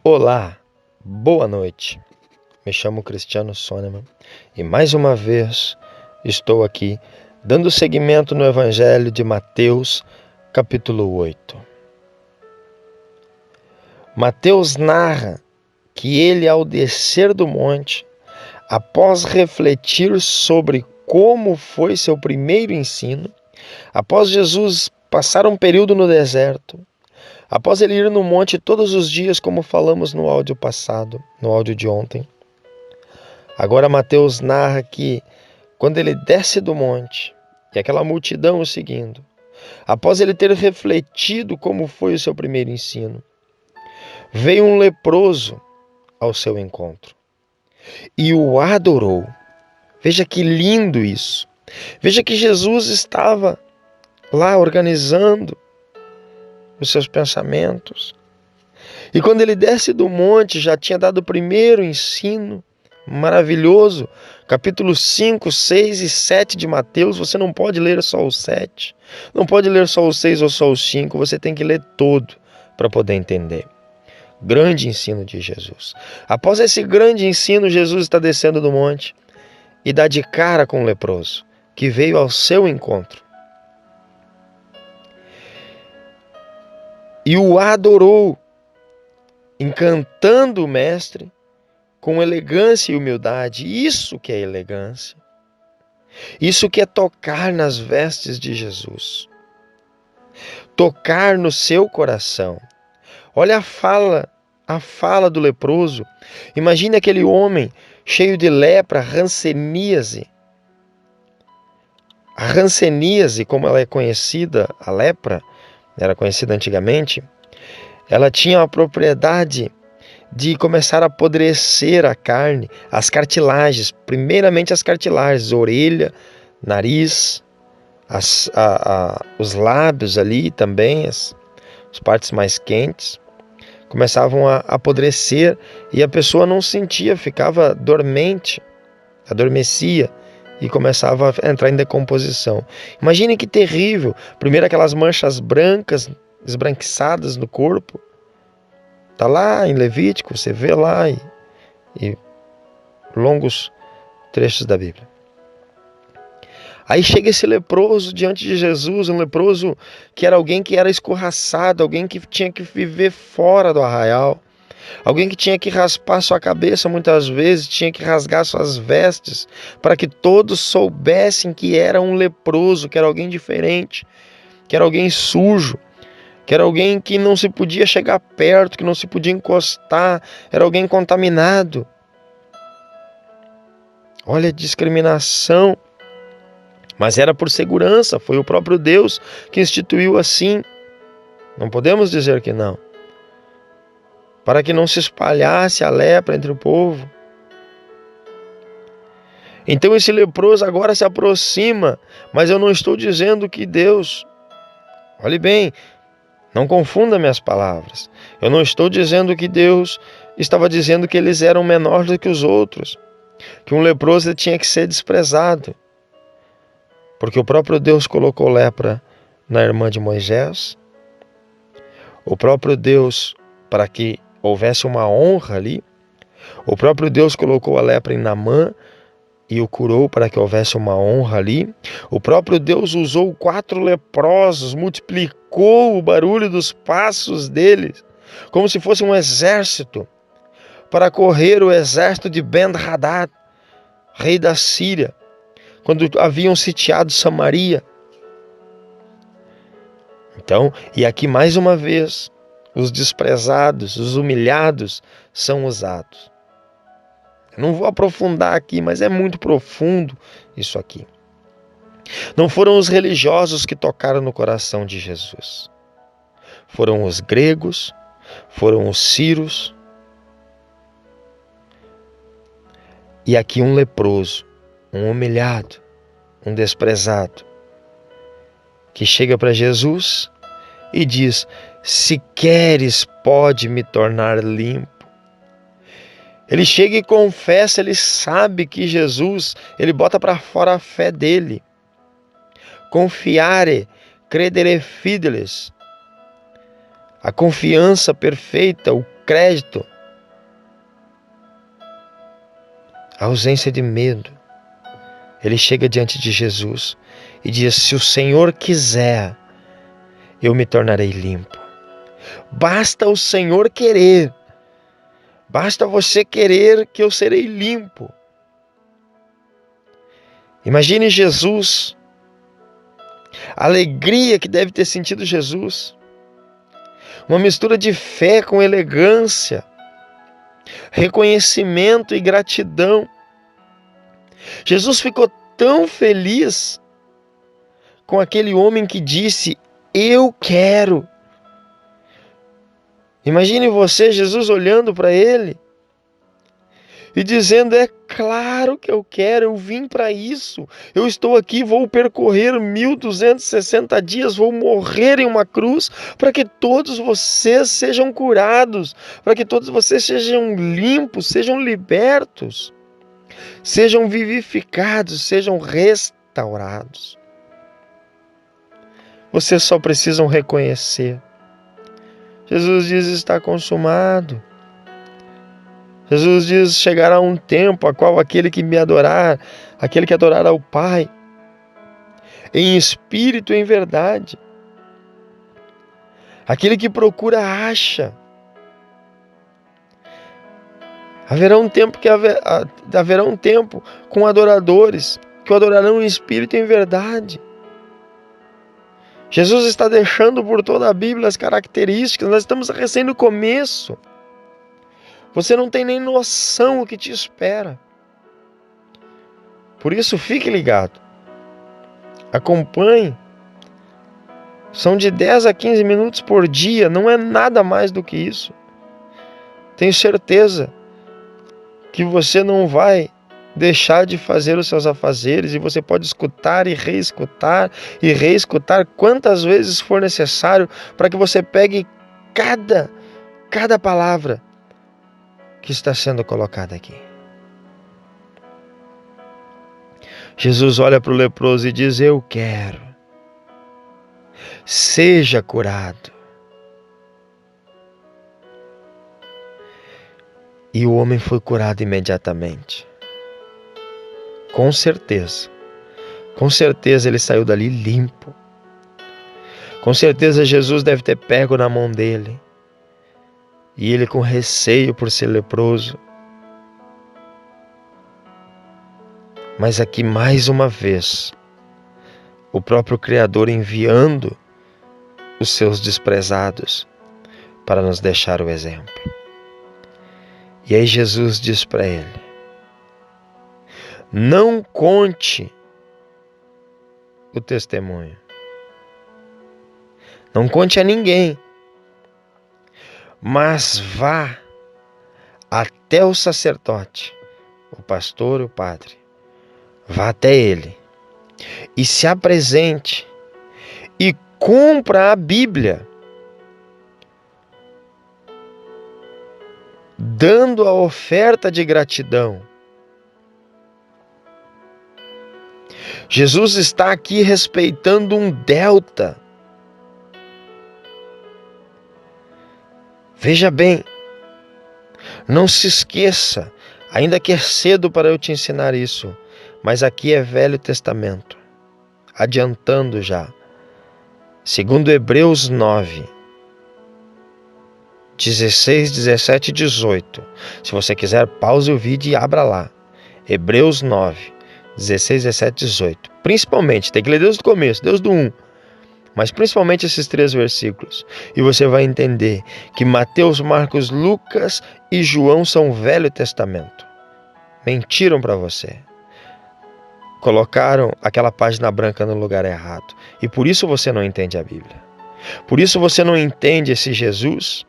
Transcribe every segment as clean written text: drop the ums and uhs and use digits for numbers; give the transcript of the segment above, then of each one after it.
Olá, boa noite. Me chamo Cristiano Sôneman e mais uma vez estou aqui dando seguimento no Evangelho de Mateus, capítulo 8. Mateus narra que ele, ao descer do monte, após refletir sobre como foi seu primeiro ensino, após Jesus passar um período no deserto, após ele ir no monte todos os dias, como falamos no áudio passado, no áudio de ontem, agora Mateus narra que quando ele desce do monte e aquela multidão o seguindo, após ele ter refletido como foi o seu primeiro ensino, veio um leproso ao seu encontro e o adorou. Veja que lindo isso. Veja que Jesus estava lá organizando os seus pensamentos. E quando ele desce do monte, já tinha dado o primeiro ensino maravilhoso. Capítulo 5, 6 e 7 de Mateus, você não pode ler só o 7. Não pode ler só o 6 ou só o 5, você tem que ler todo para poder entender. Grande ensino de Jesus. Após esse grande ensino, Jesus está descendo do monte e dá de cara com o leproso, que veio ao seu encontro. E o adorou, encantando o mestre com elegância e humildade. Isso que é elegância. Isso que é tocar nas vestes de Jesus. Tocar no seu coração. Olha a fala do leproso. Imagine aquele homem cheio de lepra, hanseníase. A hanseníase, como ela é conhecida, a lepra, era conhecida antigamente, ela tinha a propriedade de começar a apodrecer a carne, as cartilagens, primeiramente as cartilagens, orelha, nariz, os lábios ali também, as partes mais quentes, começavam a apodrecer e a pessoa não sentia, ficava dormente, adormecia e começava a entrar em decomposição. Imagine que terrível, primeiro aquelas manchas brancas, esbranquiçadas no corpo. Está lá em Levítico, você vê lá e longos trechos da Bíblia. Aí chega esse leproso diante de Jesus, um leproso que era alguém que era escorraçado, alguém que tinha que viver fora do arraial, alguém que tinha que raspar sua cabeça muitas vezes, tinha que rasgar suas vestes, para que todos soubessem que era um leproso, que era alguém diferente, que era alguém sujo, que era alguém que não se podia chegar perto, que não se podia encostar, era alguém contaminado. Olha a discriminação. Mas era por segurança, foi o próprio Deus que instituiu assim. Não podemos dizer que não. Para que não se espalhasse a lepra entre o povo. Então esse leproso agora se aproxima, mas eu não estou dizendo que Deus... Olhe bem, não confunda minhas palavras. Eu não estou dizendo que Deus estava dizendo que eles eram menores do que os outros, que um leproso tinha que ser desprezado. Porque o próprio Deus colocou lepra na irmã de Moisés. O próprio Deus, para que houvesse uma honra ali, o próprio Deus colocou a lepra em Naamã e o curou para que houvesse uma honra ali. O próprio Deus usou 4 leprosos, multiplicou o barulho dos passos deles, como se fosse um exército, para correr o exército de Ben-Hadad, rei da Síria, quando haviam sitiado Samaria. Então, e aqui mais uma vez, os desprezados, os humilhados são usados. Eu não vou aprofundar aqui, mas é muito profundo isso aqui. Não foram os religiosos que tocaram no coração de Jesus. Foram os gregos, foram os sírios. E aqui um leproso, um humilhado, um desprezado, que chega para Jesus e diz: se queres, pode me tornar limpo. Ele chega e confessa, ele sabe que Jesus, ele bota para fora a fé dele. Confiare, credere fidelis. A confiança perfeita, o crédito a ausência de medo. Ele chega diante de Jesus e diz: se o Senhor quiser, eu me tornarei limpo. Basta o Senhor querer. Basta você querer que eu serei limpo. Imagine Jesus, a alegria que deve ter sentido Jesus. Uma mistura de fé com elegância, reconhecimento e gratidão. Jesus ficou tão feliz com aquele homem que disse: eu quero. Imagine você, Jesus, olhando para ele e dizendo: é claro que eu quero, eu vim para isso. Eu estou aqui, vou percorrer 1260 dias, vou morrer em uma cruz para que todos vocês sejam curados, para que todos vocês sejam limpos, sejam libertos, sejam vivificados, sejam restaurados. Vocês só precisam reconhecer. Jesus diz: está consumado. Jesus diz: chegará um tempo a qual aquele que me adorar, aquele que adorar ao Pai, em espírito e em verdade, aquele que procura acha. Haverá um tempo com adoradores que o adorarão em espírito e em verdade. Jesus está deixando por toda a Bíblia as características. Nós estamos recém no começo. Você não tem nem noção o que te espera. Por isso, fique ligado. Acompanhe. São de 10 a 15 minutos por dia. Não é nada mais do que isso. Tenho certeza que você não vai deixar de fazer os seus afazeres, e você pode escutar e reescutar quantas vezes for necessário para que você pegue cada palavra que está sendo colocada aqui. Jesus olha para o leproso e diz: eu quero. Seja curado. E o homem foi curado imediatamente. Com certeza ele saiu dali limpo. Com certeza Jesus deve ter pego na mão dele. E ele, com receio por ser leproso. Mas aqui, mais uma vez, o próprio Criador enviando os seus desprezados para nos deixar o exemplo. E aí Jesus diz para ele: não conte o testemunho. Não conte a ninguém. Mas vá até o sacerdote, o pastor, o padre. Vá até ele e se apresente e cumpra a Bíblia, dando a oferta de gratidão. Jesus está aqui respeitando um delta. Veja bem, não se esqueça, ainda que é cedo para eu te ensinar isso, mas aqui é Velho Testamento, adiantando já. Segundo Hebreus 9, 16, 17 e 18. Se você quiser, pause o vídeo e abra lá. Hebreus 9, 16, 17 e 18. Principalmente, tem que ler desde o começo, desde o 1. Mas principalmente esses 3 versículos. E você vai entender que Mateus, Marcos, Lucas e João são o Velho Testamento. Mentiram para você. Colocaram aquela página branca no lugar errado. E por isso você não entende a Bíblia. Por isso você não entende esse Jesus.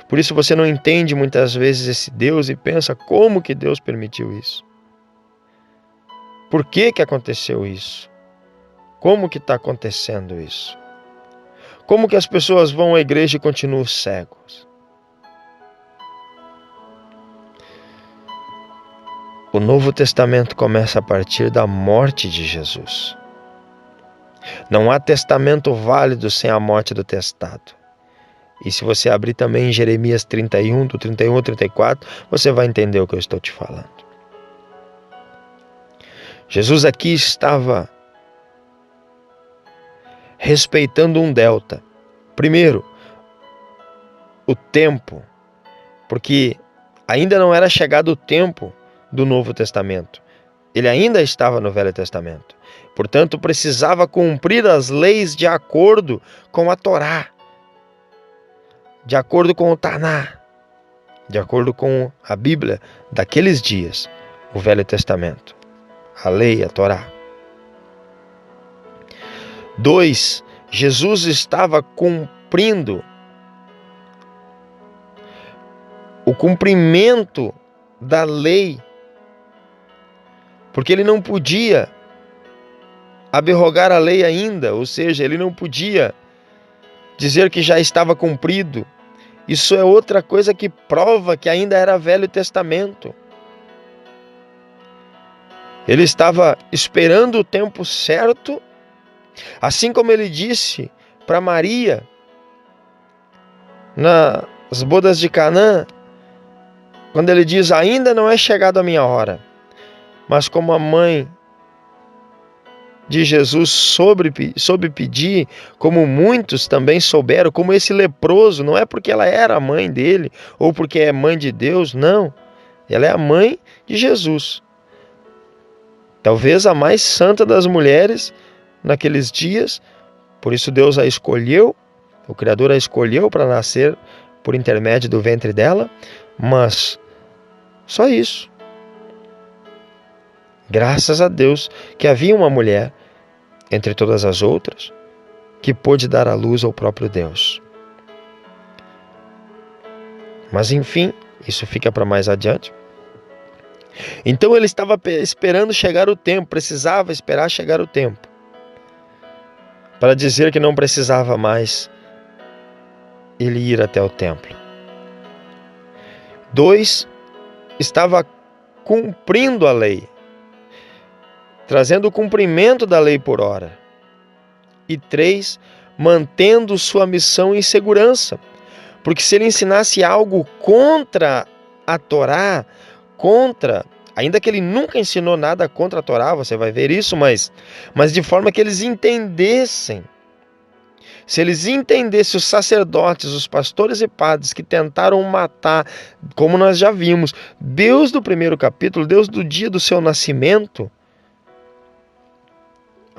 Por isso você não entende muitas vezes esse Deus e pensa: como que Deus permitiu isso? Por que aconteceu isso? Como que está acontecendo isso? Como que as pessoas vão à igreja e continuam cegos? O Novo Testamento começa a partir da morte de Jesus. Não há testamento válido sem a morte do testado. E se você abrir também em Jeremias 31, do 31 ao 34, você vai entender o que eu estou te falando. Jesus aqui estava respeitando um delta. Primeiro, o tempo, porque ainda não era chegado o tempo do Novo Testamento. Ele ainda estava no Velho Testamento. Portanto, precisava cumprir as leis de acordo com a Torá, de acordo com o Taná, de acordo com a Bíblia daqueles dias, o Velho Testamento, a lei, a Torá. 2. Jesus estava cumprindo o cumprimento da lei, porque ele não podia abrogar a lei ainda, ou seja, ele não podia dizer que já estava cumprido. Isso é outra coisa que prova que ainda era Velho Testamento. Ele estava esperando o tempo certo, assim como ele disse para Maria nas bodas de Canaã, quando ele diz: ainda não é chegado a minha hora. Mas como a mãe de Jesus soube pedir, como muitos também souberam, como esse leproso, não é porque ela era a mãe dele ou porque é mãe de Deus, não. Ela é a mãe de Jesus. Talvez a mais santa das mulheres naqueles dias, por isso Deus a escolheu, o Criador a escolheu para nascer por intermédio do ventre dela, mas só isso. Graças a Deus que havia uma mulher, entre todas as outras, que pôde dar à luz ao próprio Deus. Mas enfim, isso fica para mais adiante. Então ele estava esperando chegar o tempo, precisava esperar chegar o tempo, para dizer que não precisava mais ele ir até o templo. 2, estava cumprindo a lei, trazendo o cumprimento da lei por hora. E 3, mantendo sua missão em segurança. Porque se ele ensinasse algo contra a Torá, ainda que ele nunca ensinou nada contra a Torá, você vai ver isso, mas de forma que eles entendessem. Se eles entendessem, os sacerdotes, os pastores e padres que tentaram matar, como nós já vimos, Deus do primeiro capítulo, Deus do dia do seu nascimento,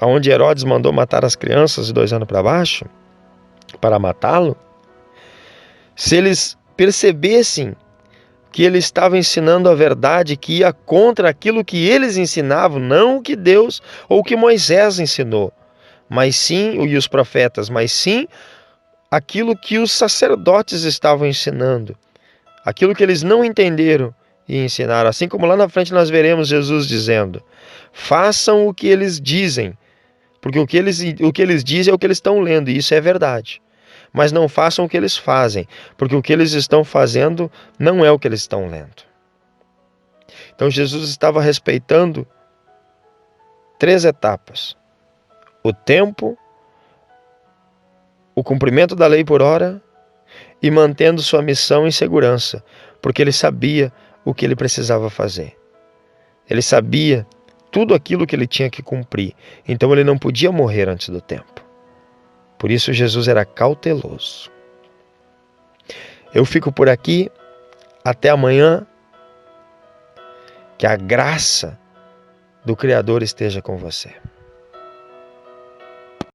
onde Herodes mandou matar as crianças de 2 anos para baixo, para matá-lo, se eles percebessem que ele estava ensinando a verdade, que ia contra aquilo que eles ensinavam, não o que Deus ou o que Moisés ensinou, mas sim, e os profetas, mas sim aquilo que os sacerdotes estavam ensinando, aquilo que eles não entenderam e ensinaram. Assim como lá na frente nós veremos Jesus dizendo: façam o que eles dizem, porque o que eles dizem é o que eles estão lendo, e isso é verdade. Mas não façam o que eles fazem, porque o que eles estão fazendo não é o que eles estão lendo. Então Jesus estava respeitando 3 etapas: o tempo, o cumprimento da lei por hora e mantendo sua missão em segurança, porque ele sabia o que ele precisava fazer. Ele sabia tudo aquilo que ele tinha que cumprir, então ele não podia morrer antes do tempo. Por isso Jesus era cauteloso. Eu fico por aqui, até amanhã. Que a graça do Criador esteja com você.